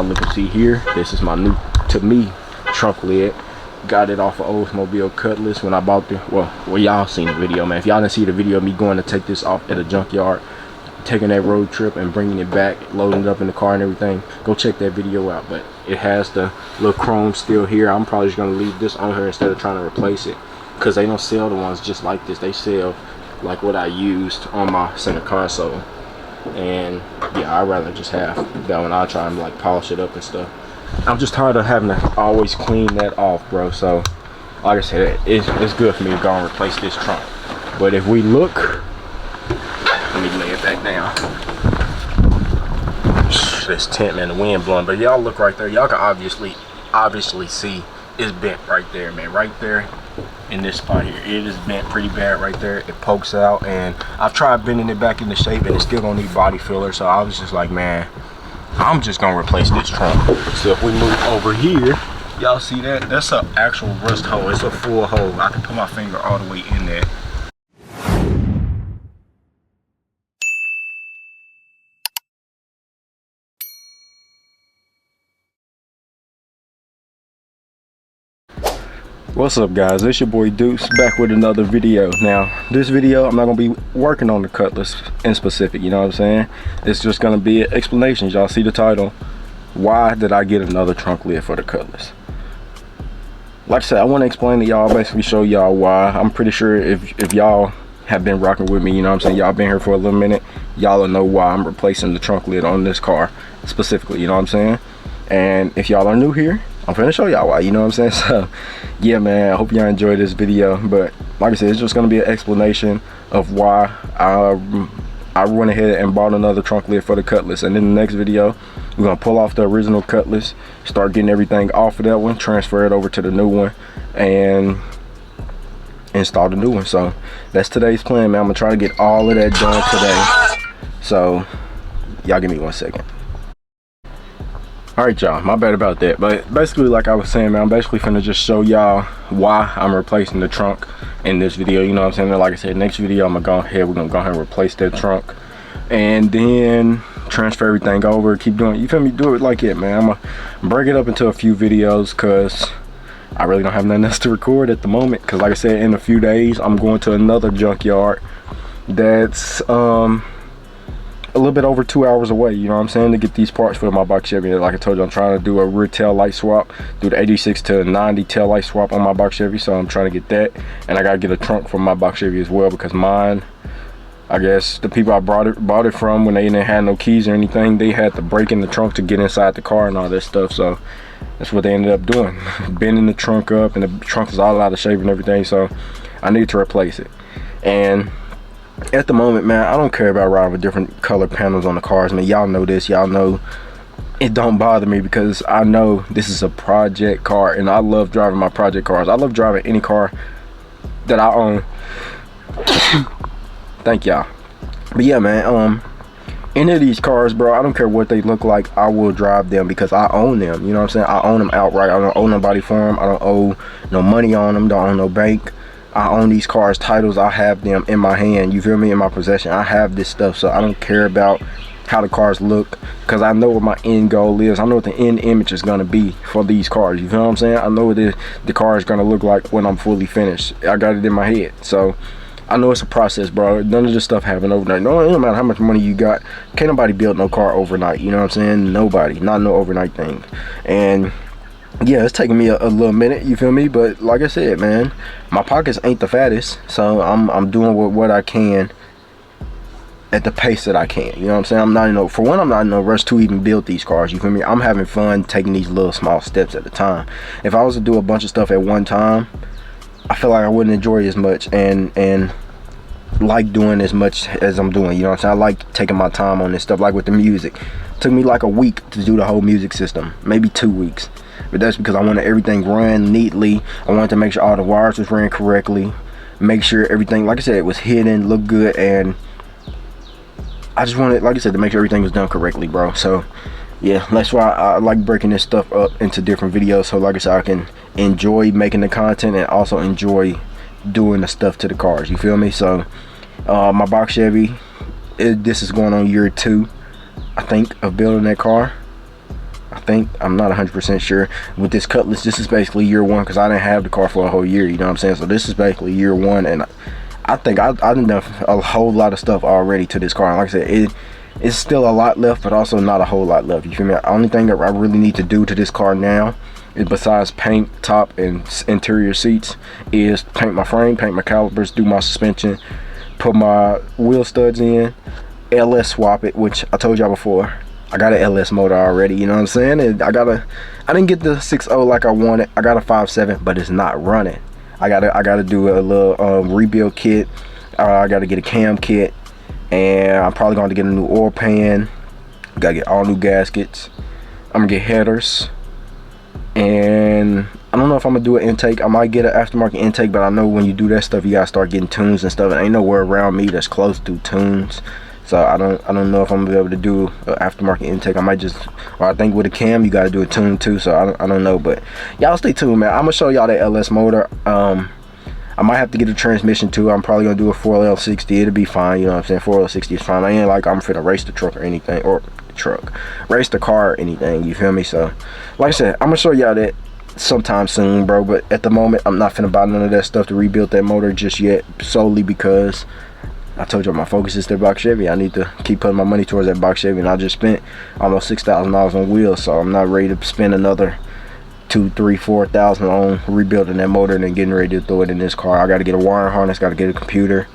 Look and see here, this is my new, to me, trunk lid. Got it off of Oldsmobile Cutlass when I bought the, well y'all seen the video, man. If y'all didn't see the video of me going to take this off at a junkyard, taking that road trip and bringing it back, loading it up in the car and everything, go check that video out. But it has the little chrome still here. I'm probably just gonna leave this on here instead of trying to replace it, because they don't sell the ones just like this. They sell like what I used on my center console. And yeah, I'd rather just have that one. I'll try and like polish it up and stuff. I'm just tired of having to always clean that off, bro. So like I said, it's good for me to go and replace this trunk. But if we look, let me lay it back down. This tent, man, the wind blowing. But y'all look right there, y'all can obviously see it's bent right there, man. Right there in this spot here, it is bent pretty bad right there. It pokes out, and I've tried bending it back into shape and it's still gonna need body filler. So I was just like, man, I'm just gonna replace this trunk. So if we move over here, y'all see that? That's an actual rust hole. It's a full hole. I can put my finger all the way in there. What's up, guys? It's your boy Deuce, back with another video. Now this video, I'm not gonna be working on the Cutlass in specific, you know what I'm saying? It's just gonna be explanations. Y'all see the title, why did I get another trunk lid for the Cutlass? Like I said, I want to explain to y'all, basically show y'all why. I'm pretty sure if y'all have been rocking with me, you know what I'm saying, y'all been here for a little minute, y'all will know why I'm replacing the trunk lid on this car specifically, you know what I'm saying? And if y'all are new here, I'm finna show y'all why, you know what I'm saying? So yeah, man, I hope y'all enjoyed this video. But like I said, it's just gonna be an explanation of why I went ahead and bought another trunk lid for the Cutlass. And in the next video, we're gonna pull off the original Cutlass, start getting everything off of that one, transfer it over to the new one, and install the new one. So that's today's plan, man. I'm gonna try to get all of that done today. So y'all give me 1 second. All right, y'all, my bad about that. But basically, like I was saying, man, I'm basically finna just show y'all why I'm replacing the trunk in this video, you know what I'm saying? And like I said, next video, we're gonna go ahead and replace that trunk and then transfer everything over, keep doing, you feel me, do it like it, man. I'm gonna break it up into a few videos because I really don't have nothing else to record at the moment. Because like I said, in a few days, I'm going to another junkyard that's a little bit over 2 hours away, you know what I'm saying, to get these parts for my box Chevy. Like I told you, I'm trying to do a rear tail light swap, do the 86 to 90 tail light swap on my box Chevy. So I'm trying to get that, and I gotta get a trunk for my box Chevy as well, because mine, I guess the people I bought it from, when they didn't have no keys or anything, they had to break in the trunk to get inside the car and all that stuff. So that's what they ended up doing, bending the trunk up, and the trunk is all out of shape and everything. So I need to replace it. And at the moment, man, I don't care about riding with different color panels on the cars, man. Y'all know this. Y'all know it don't bother me, because I know this is a project car, and I love driving my project cars. I love driving any car that I own. Thank y'all. But yeah, man, any of these cars, bro, I don't care what they look like, I will drive them because I own them, you know what I'm saying? I own them outright. I don't owe nobody for them. I don't owe no money on them, don't own no bank. I own these cars, titles, I have them in my hand, you feel me, in my possession. I have this stuff, so I don't care about how the cars look, because I know what my end goal is. I know what the end image is going to be for these cars, you feel what I'm saying? I know what the car is going to look like when I'm fully finished. I got it in my head, so I know it's a process, bro. None of this stuff happened overnight. No matter how much money you got, can't nobody build no car overnight, you know what I'm saying? Nobody, not no overnight thing. And yeah, it's taking me a little minute, you feel me? But like I said, man, my pockets ain't the fattest, so I'm doing what I can at the pace that I can, you know what I'm saying? I'm not in no rush to even build these cars, you feel me? I'm having fun taking these little small steps at a time. If I was to do a bunch of stuff at one time, I feel like I wouldn't enjoy it as much and like doing as much as I'm doing, you know what I'm saying? I like taking my time on this stuff. Like with the music, it took me like a week to do the whole music system, maybe 2 weeks. But that's because I wanted everything run neatly. I wanted to make sure all the wires was ran correctly, make sure everything, like I said, it was hidden, looked good, and I just wanted, like I said, to make sure everything was done correctly, bro. So yeah, that's why I like breaking this stuff up into different videos, so like I said, I can enjoy making the content and also enjoy doing the stuff to the cars, you feel me? So my box Chevy, this is going on year 2, I think, of building that car. I think. I'm not 100% sure. With this Cutlass, this is basically year one, because I didn't have the car for a whole year, you know what I'm saying? So this is basically year one, and I think I've done a whole lot of stuff already to this car. And like I said, it's still a lot left, but also not a whole lot left, you feel me? The only thing that I really need to do to this car now is, besides paint top and interior seats, is paint my frame, paint my calipers, do my suspension, put my wheel studs in, LS swap it, which I told y'all before, I got an LS motor already, you know what I'm saying? And I didn't get the 6.0 like I wanted. I got a 5.7, but it's not running. I gotta do a little rebuild kit. I gotta get a cam kit, and I'm probably going to get a new oil pan. Gotta get all new gaskets. I'm gonna get headers, and I don't know if I'm gonna do an intake. I might get an aftermarket intake, but I know when you do that stuff, you gotta start getting tunes and stuff. And ain't nowhere around me that's close to tunes. So I don't know if I'm gonna be able to do an aftermarket intake. I might just, or I think with a cam you gotta do a tune too. So I don't know, but y'all stay tuned, man. I'm gonna show y'all that LS motor. I might have to get a transmission too. I'm probably gonna do a 4L60. It'll be fine, you know what I'm saying? 4L60 is fine. I ain't like I'm finna race the truck or anything, or race the car or anything, you feel me? So like I said, I'm gonna show y'all that sometime soon, bro. But at the moment, I'm not finna buy none of that stuff to rebuild that motor just yet, solely because I told you my focus is the box Chevy. I need to keep putting my money towards that box Chevy, and I just spent almost $6,000 on wheels, so I'm not ready to spend another $2,000, $3,000, $4,000 on rebuilding that motor and then getting ready to throw it in this car. I got to get a wiring harness, got to get a computer,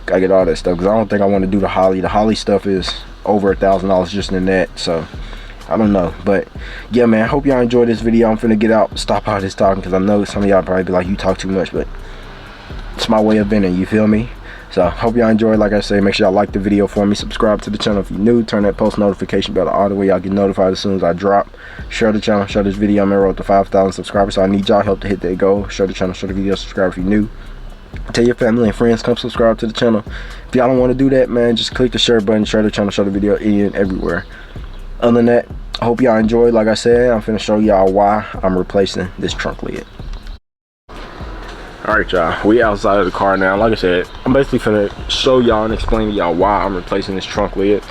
got to get all that stuff, because I don't think I want to do the Holly. The Holly stuff is over $1,000 just in that, so I don't know. But yeah, man, I hope y'all enjoyed this video. I'm finna get out, stop all this talking, because I know some of y'all probably be like, you talk too much, but it's my way of venting, you feel me? So hope y'all enjoyed. Like I say, make sure y'all like the video for me, subscribe to the channel if you're new, turn that post notification bell all the way, y'all get notified as soon as I drop. Share the channel, share this video. I'm on road to 5,000 subscribers, so I need y'all help to hit that goal. Share the channel, share the video, subscribe if you're new. Tell your family and friends, come subscribe to the channel. If y'all don't want to do that, man, just click the share button, share the channel, share the video in everywhere. Other than that, I hope y'all enjoyed. Like I said, I'm finna show y'all why I'm replacing this trunk lid. All right, y'all, we outside of the car now. Like I said, I'm basically finna show y'all and explain to y'all why I'm replacing this trunk lid.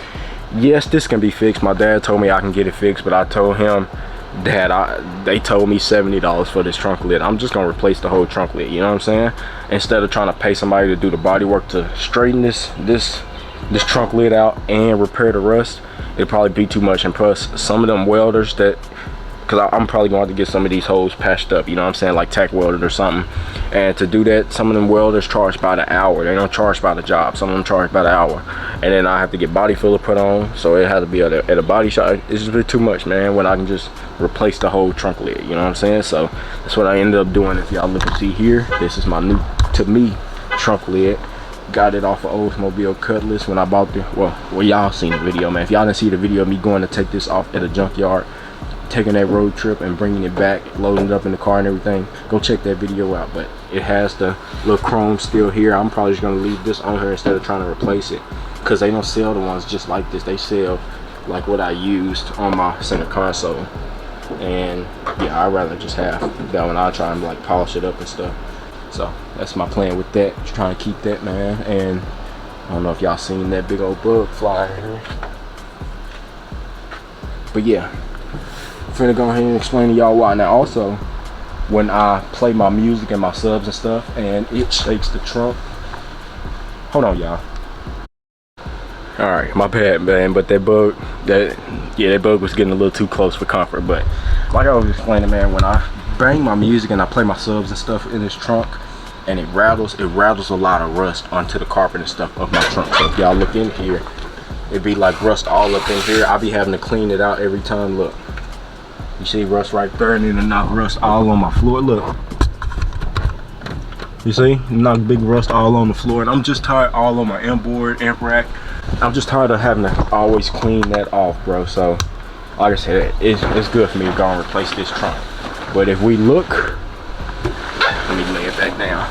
Yes, this can be fixed. My dad told me I can get it fixed, but I told him, Dad, they told me $70 for this trunk lid. I'm just gonna replace the whole trunk lid, you know what I'm saying? Instead of trying to pay somebody to do the body work to straighten this trunk lid out and repair the rust, it'd probably be too much. And plus, some of them welders that, because I'm probably going to get some of these holes patched up, you know what I'm saying, like tack welded or something. And to do that, some of them welders charge by the hour. They don't charge by the job. Some of them charge by the hour. And then I have to get body filler put on, so it has to be at a body shop. It's just a bit too much, man, when I can just replace the whole trunk lid, you know what I'm saying? So that's what I ended up doing. If y'all look and see here, this is my new, to me, trunk lid. Got it off of Oldsmobile Cutlass when I bought the, well y'all seen the video, man. If y'all didn't see the video of me going to take this off at a junkyard, taking that road trip and bringing it back, loading it up in the car and everything, go check that video out. But it has the little chrome still here. I'm probably just gonna leave this on here instead of trying to replace it, because they don't sell the ones just like this. They sell like what I used on my center console, and yeah, I'd rather just have that one. I'll try and like polish it up and stuff. So that's my plan with that, just trying to keep that, man. And I don't know if y'all seen that big old bug flying here, but yeah, I'm finna go ahead and explain to y'all why. Now also, when I play my music and my subs and stuff and it shakes the trunk, hold on y'all. All right, my bad, man, but that bug was getting a little too close for comfort. But like I was explaining, man, when I bang my music and I play my subs and stuff in this trunk and it rattles a lot of rust onto the carpet and stuff of my trunk. So if y'all look in here, it'd be like rust all up in here. I'll be having to clean it out every time. Look, you see rust right there, and then it knock rust all on my floor. Look, you see, knock big rust all on the floor. And I'm just tired, all on my amp board, amp rack. I'm just tired of having to always clean that off, bro. So like I said, it's good for me to go and replace this trunk. But if we look, let me lay it back down.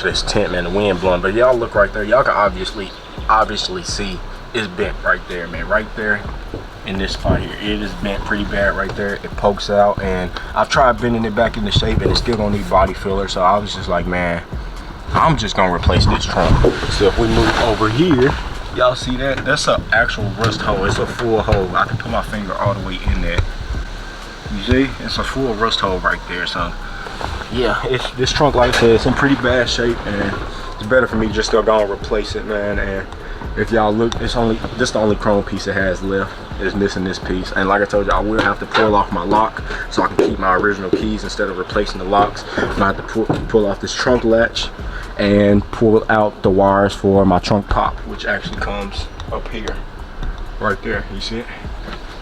This tent, man, the wind blowing. But y'all look right there, y'all can obviously see it's bent right there, man, right there in this spot here. It is bent pretty bad right there. It pokes out, and I've tried bending it back into shape, and it's still gonna need body filler. So I was just like, man, I'm just gonna replace this trunk. So if we move over here, Y'all see that? That's an actual rust hole. It's a full hole. I can put my finger all the way in there. You see? It's a full rust hole right there. So yeah, this trunk, like I said, it's in pretty bad shape, and it's better for me just to go and replace it, man. And if y'all look, this the only chrome piece it has left. Is missing this piece, and like I told you, I will have to pull off my lock so I can keep my original keys instead of replacing the locks. I'm gonna have to pull off this trunk latch and pull out the wires for my trunk pop, which actually comes up here, right there. You see it?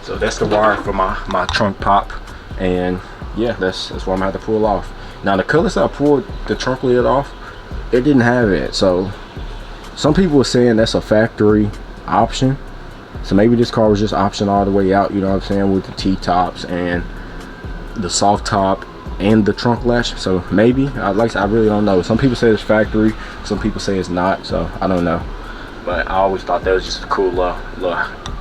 So that's the wire for my trunk pop, and yeah, that's what I'm gonna have to pull off. Now the Cutlass I pulled the trunk lid off, it didn't have it. So some people were saying that's a factory option. So maybe this car was just option all the way out, you know what I'm saying, with the T-tops and the soft top and the trunk latch. So maybe, I really don't know. Some people say it's factory, some people say it's not, so I don't know. But I always thought that was just a cool little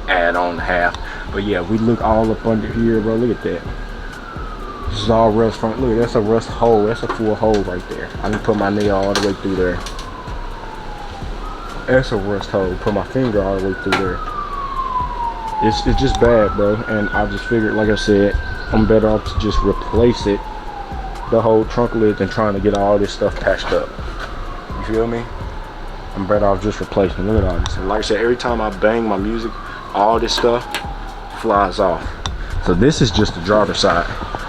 add-on to have. But yeah, we look all up under here, bro. Look at that. This is all rust front. Look, that's a rust hole. That's a full hole right there. I can put my nail all the way through there. That's a rust hole. Put my finger all the way through there. It's just bad, bro, and I just figured, like I said, I'm better off to just replace it, the whole trunk lid, than trying to get all this stuff patched up. You feel me? I'm better off just replacing. Look at all this. And like I said, every time I bang my music, all this stuff flies off. So this is just the driver's side.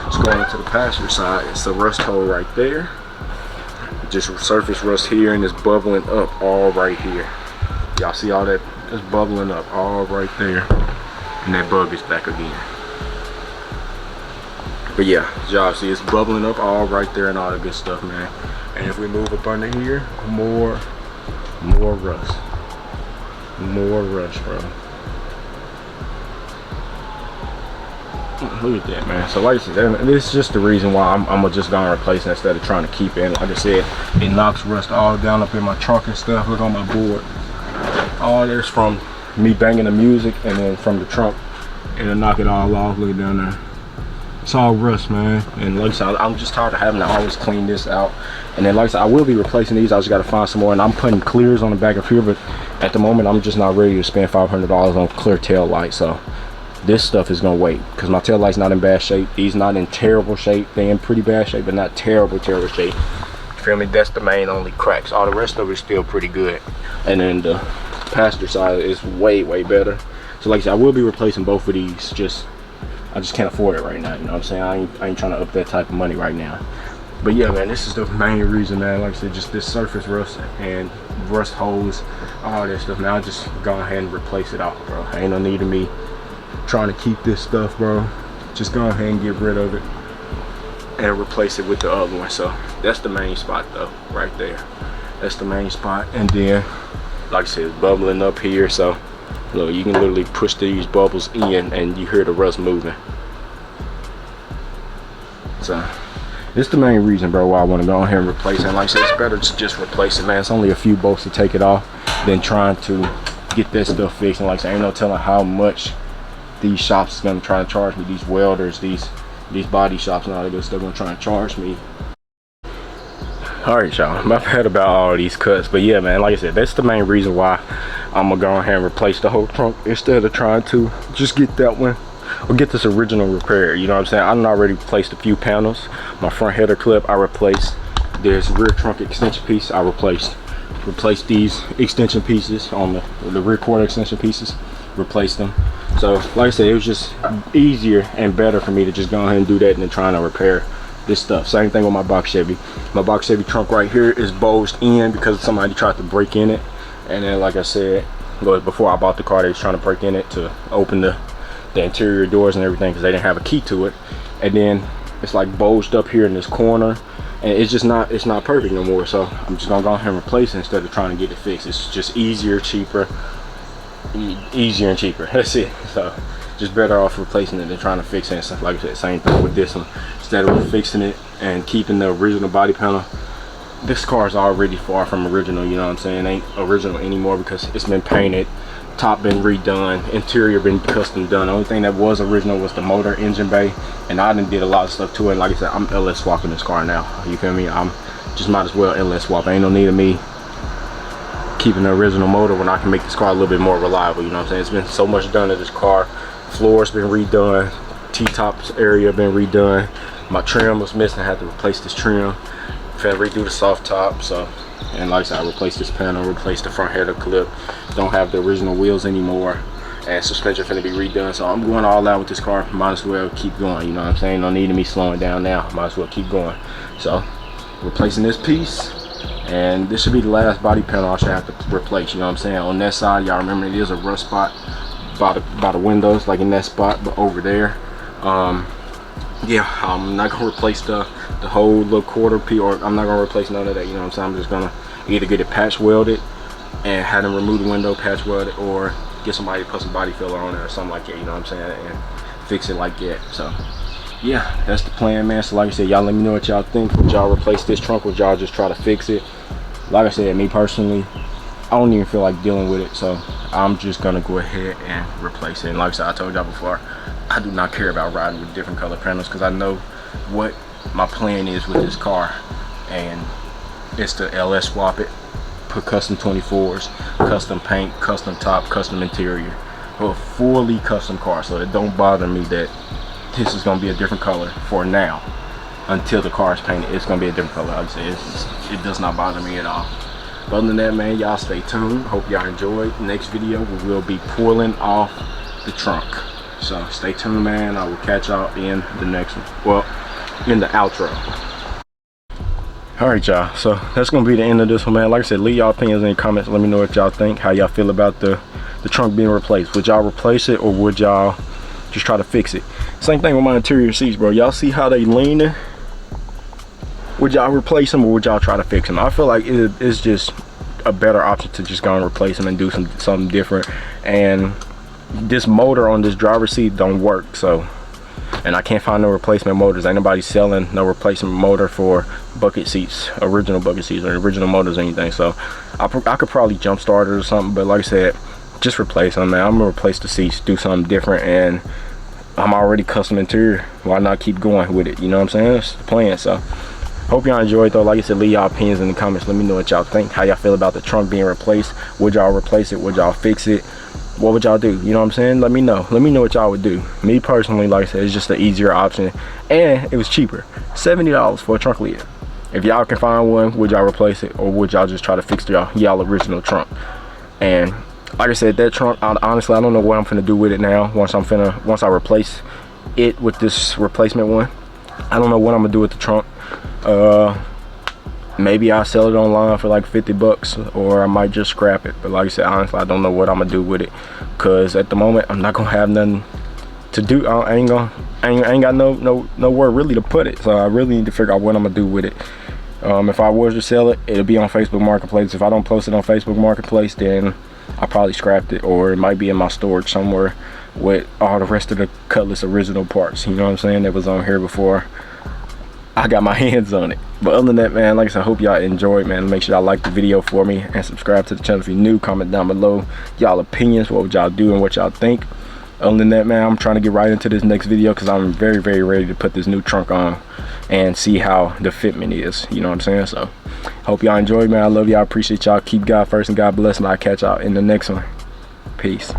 It's going into the passenger side. It's the rust hole right there. Just surface rust here, and it's bubbling up all right here. Y'all see all that? It's bubbling up all right there. And that bug is back again. But yeah, y'all see it's bubbling up all right there and all the good stuff, man. And if we move up under here, more rust. More rust, bro. Look at that, man. So like I said, this is just the reason why I'm gonna just gonna replace it instead of trying to keep it. Like I said, it knocks rust all down up in my trunk and stuff. Look on my board. All this from me banging the music, and then from the trunk, it'll knock it all off. Look down there. It's all rust, man. And like I said, I'm just tired of having to always clean this out. And then like I said, I will be replacing these. I just got to find some more, and I'm putting clears on the back of here, but at the moment I'm just not ready to spend $500 on clear tail lights. So this stuff is gonna wait, because my tail light's not in bad shape. These not in terrible shape. They in pretty bad shape, but not terrible shape. You feel me? That's the main only cracks. All the rest of it is still pretty good. And then the passenger side is way better. So like I said, I will be replacing both of these. I just can't afford it right now, you know what I'm saying? I ain't trying to up that type of money right now. But yeah, man, this is the main reason, man. Like I said, just this surface rust and rust holes, all that stuff. Now I just go ahead and replace it off, bro. Ain't no need of me trying to keep this stuff, bro. Just go ahead and get rid of it and replace it with the other one. So that's the main spot though, right there. That's the main spot. And then like I said, it's bubbling up here, so look, you can literally push these bubbles in and you hear the rust moving. So this is the main reason, bro, why I want to go ahead and replace it. And like I said, it's better to just replace it, man. It's only a few bolts to take it off than trying to get that stuff fixed. And like I said, ain't no telling how much these shops is gonna try to charge me. These welders, these body shops and all that good stuff gonna try and charge me. All right, y'all, I've heard about all these cuts, but yeah, man, like I said, that's the main reason why I'm gonna go ahead and replace the whole trunk instead of trying to just get that one or get this original repair. You know what I'm saying? I done already replaced a few panels. My front header clip I replaced. There's rear trunk extension piece I replaced these extension pieces on the rear quarter extension pieces, replaced them. So like I said, it was just easier and better for me to just go ahead and do that than trying to repair this stuff. Same thing with my box Chevy. My box Chevy trunk right here is bulged in because somebody tried to break in it. And then like I said, before I bought the car, they was trying to break in it to open the interior doors and everything because they didn't have a key to it. And then it's like bulged up here in this corner, and it's not perfect no more. So I'm just gonna go ahead and replace it instead of trying to get it fixed. It's just easier and cheaper. That's it. So just better off replacing it than trying to fix it and stuff. Like I said, same thing with this one. Instead of fixing it and keeping the original body panel, this car is already far from original, you know what I'm saying? It ain't original anymore because it's been painted, top been redone, interior been custom done. The only thing that was original was the motor, engine bay, and I done did a lot of stuff to it. And like I said, I'm LS swapping this car now. You feel me? I'm just might as well LS swap. Ain't no need of me keeping the original motor when I can make this car a little bit more reliable. You know what I'm saying? It's been so much done to this car. Floor's been redone, T-tops area been redone. My trim was missing. I had to replace this trim. Finna redo the soft top. So, and like I said, I replaced this panel, replaced the front header clip. Don't have the original wheels anymore, and suspension finna be redone. So I'm going all out with this car. Might as well keep going. You know what I'm saying? No need to me slowing down now. Might as well keep going. So replacing this piece, and this should be the last body panel I should have to replace. You know what I'm saying? On that side, y'all remember it is a rust spot by the windows, like in that spot, but over there, yeah, I'm not gonna replace the whole little quarter piece, or I'm not gonna replace none of that. You know what I'm saying? I'm just gonna either get it patch welded and have them remove the window, patch weld it, or get somebody to put some body filler on it or something like that. You know what I'm saying? And fix it like that. So yeah, that's the plan, man. So like I said, y'all let me know what y'all think. Would y'all replace this trunk? Would y'all just try to fix it? Like I said, me personally, I don't even feel like dealing with it, so I'm just gonna go ahead and replace it. And like I said, I told y'all before, I do not care about riding with different color panels, because I know what my plan is with this car, and it's to LS swap it, put custom 24s, custom paint, custom top, custom interior, a fully custom car. So it don't bother me that this is gonna be a different color for now. Until the car is painted, it's gonna be a different color. Like I said, it does not bother me at all. But other than that, man, y'all stay tuned. Hope y'all enjoyed. Next video, we will be pulling off the trunk. So stay tuned, man. I will catch y'all in the next one. Well, in the outro. All right, y'all. So that's gonna be the end of this one, man. Like I said, leave y'all opinions in the comments. Let me know what y'all think. How y'all feel about the trunk being replaced. Would y'all replace it, or would y'all just try to fix it? Same thing with my interior seats, bro. Y'all see how they leaning? Would y'all replace them, or would y'all try to fix them? I feel like it's just a better option to just go and replace them and do something different. And this motor on this driver's seat don't work, so, and I can't find no replacement motors. Ain't nobody selling no replacement motor for bucket seats, original bucket seats, or original motors or anything. So I could probably jump start it or something, but like I said, just replace them, man. I'm gonna replace the seats, do something different, and I'm already custom interior. Why not keep going with it? You know what I'm saying? That's the plan. So hope y'all enjoyed, though. Like I said, leave y'all opinions in the comments. Let me know what y'all think. How y'all feel about the trunk being replaced? Would y'all replace it? Would y'all fix it? What would y'all do? You know what I'm saying? Let me know. Let me know what y'all would do. Me personally, like I said, it's just an easier option, and it was cheaper. $70 for a trunk lid. If y'all can find one, would y'all replace it, or would y'all just try to fix y'all original trunk? And like I said, that trunk, honestly, I don't know what I'm finna do with it now. Once I replace it with this replacement one, I don't know what I'm gonna do with the trunk. Maybe I'll sell it online for like 50 bucks, or I might just scrap it. But like I said, honestly, I don't know what I'm gonna do with it, because at the moment I'm not gonna have nothing to do. I ain't got nowhere really to put it, so I really need to figure out what I'm gonna do with it. If I was to sell it, it'll be on Facebook Marketplace. If I don't post it on Facebook Marketplace, then I probably scrapped it, or it might be in my storage somewhere with all the rest of the Cutlass original parts, you know what I'm saying, that was on here before I got my hands on it. But other than that, man, like I said, I hope y'all enjoyed, man. Make sure y'all like the video for me and subscribe to the channel if you're new. Comment down below y'all opinions, what would y'all do and what y'all think. Other than that, man, I'm trying to get right into this next video, because I'm very, very ready to put this new trunk on and see how the fitment is, you know what I'm saying. So hope y'all enjoyed, man. I love y'all, appreciate y'all. Keep God first and God bless, and I'll catch y'all in the next one. Peace.